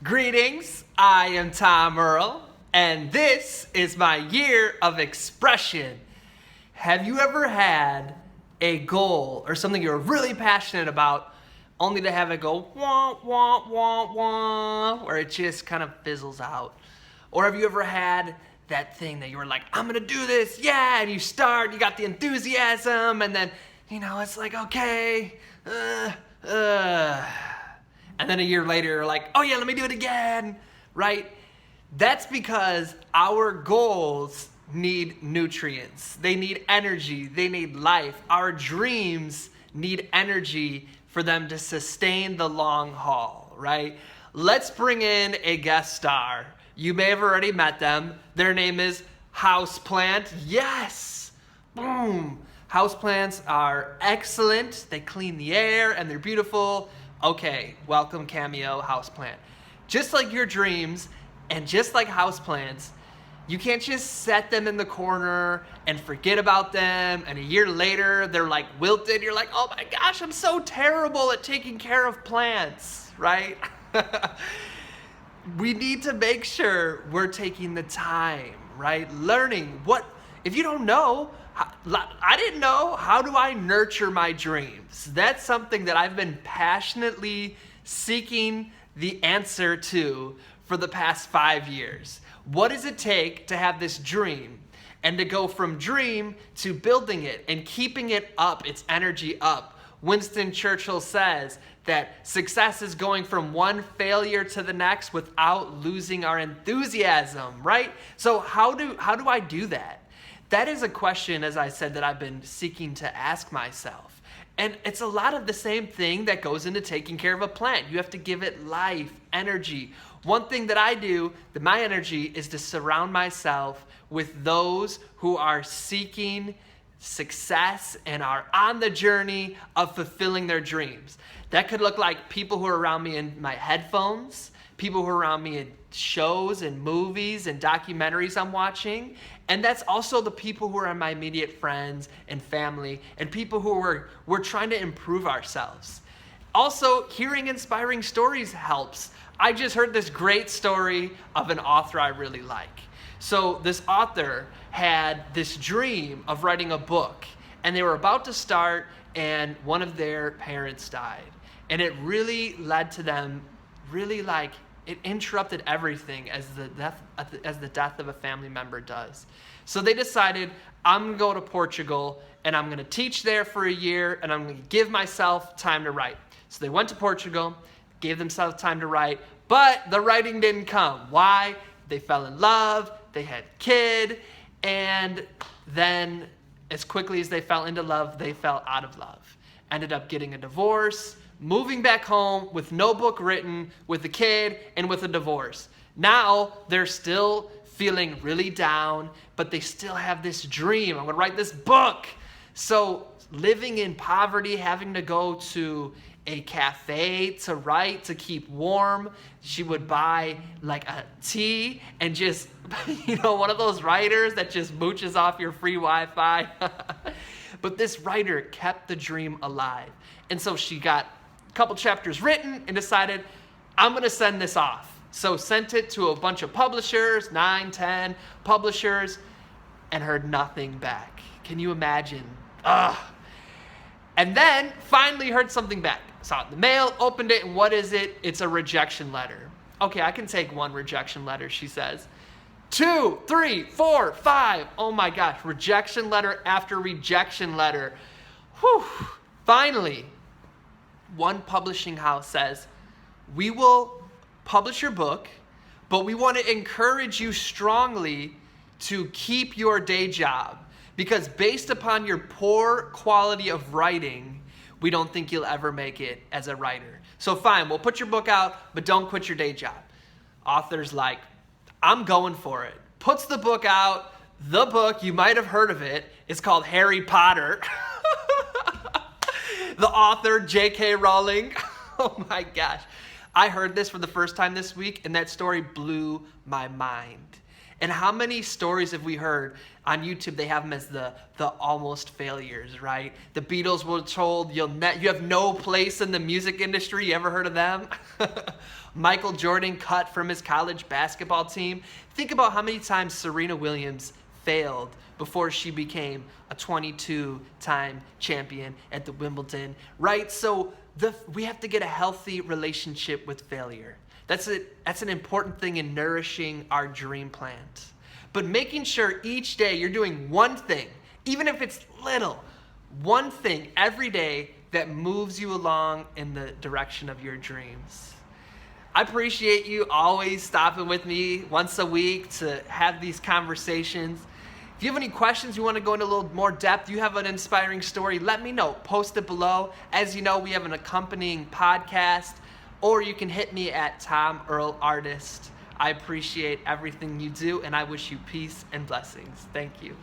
Greetings, I am Tom Earl, and this is my year of expression. Have you ever had a goal or something you're really passionate about, only to have it go wah, wah, wah, wah, or it just kind of fizzles out? Or have you ever had that thing that you were like, I'm gonna do this, yeah, and you start, you got the enthusiasm, and then, it's like, okay, and then a year later, you're like, oh yeah, let me do it again, right? That's because our goals need nutrients. They need energy. They need life. Our dreams need energy for them to sustain the long haul, right? Let's bring in a guest star. You may have already met them. Their name is Houseplant. Yes! Boom! Houseplants are excellent. They clean the air and they're beautiful. Okay, welcome Cameo Houseplant. Just like your dreams and just like houseplants, you can't just set them in the corner and forget about them, and a year later they're like wilted. You're like, oh my gosh, I'm so terrible at taking care of plants, right? We need to make sure we're taking the time, right? Learning what, if you don't know, I didn't know, how do I nurture my dreams? That's something that I've been passionately seeking the answer to for the past 5 years. What does it take to have this dream and to go from dream to building it and keeping it up, its energy up? Winston Churchill says that success is going from one failure to the next without losing our enthusiasm, right? So how do I do that? That is a question, as I said, that I've been seeking to ask myself. And it's a lot of the same thing that goes into taking care of a plant. You have to give it life, energy. One thing that I do, that my energy, is to surround myself with those who are seeking success and are on the journey of fulfilling their dreams. That could look like people who are around me in my headphones, people who are around me in shows and movies and documentaries I'm watching. And that's also the people who are my immediate friends and family and people who we're trying to improve ourselves. Also, hearing inspiring stories helps. I just heard this great story of an author I really like. So this author had this dream of writing a book, and they were about to start, and one of their parents died. And it really led to them it interrupted everything as the death of a family member does. So they decided, I'm gonna go to Portugal and I'm gonna teach there for a year and I'm gonna give myself time to write. So they went to Portugal, gave themselves time to write, but the writing didn't come. Why? They fell in love, they had a kid, and then as quickly as they fell into love, they fell out of love. Ended up getting a divorce, moving back home with no book written, with a kid, and with a divorce. Now they're still feeling really down, but they still have this dream. I'm gonna write this book. So living in poverty, having to go to a cafe to write, to keep warm. She would buy like a tea and just, one of those writers that just mooches off your free Wi-Fi. But this writer kept the dream alive. And so she got couple chapters written and decided, I'm going to send this off. So sent it to a bunch of publishers, 9, 10 publishers, and heard nothing back. Can you imagine? Ugh. And then finally heard something back. Saw it in the mail, opened it, and what is it? It's a rejection letter. Okay, I can take one rejection letter, she says. 2, 3, 4, 5. Oh my gosh, rejection letter after rejection letter. Whew. Finally, one publishing house says, we will publish your book, but we want to encourage you strongly to keep your day job, because based upon your poor quality of writing, we don't think you'll ever make it as a writer. So fine, we'll put your book out, but don't quit your day job. Author's like, I'm going for it. Puts the book out. The book, you might have heard of it, is called Harry Potter. The author, J.K. Rowling. Oh my gosh. I heard this for the first time this week, and that story blew my mind. And how many stories have we heard on YouTube? They have them as the almost failures, right? The Beatles were told you have no place in the music industry. You ever heard of them? Michael Jordan cut from his college basketball team. Think about how many times Serena Williams failed before she became a 22-time champion at the Wimbledon, right? So we have to get a healthy relationship with failure. That's an important thing in nourishing our dream plant. But making sure each day you're doing one thing, even if it's little, one thing every day that moves you along in the direction of your dreams. I appreciate you always stopping with me once a week to have these conversations. If you have any questions, you want to go into a little more depth, you have an inspiring story, let me know. Post it below. As you know, we have an accompanying podcast, or you can hit me at Tom Earl Artist. I appreciate everything you do, and I wish you peace and blessings. Thank you.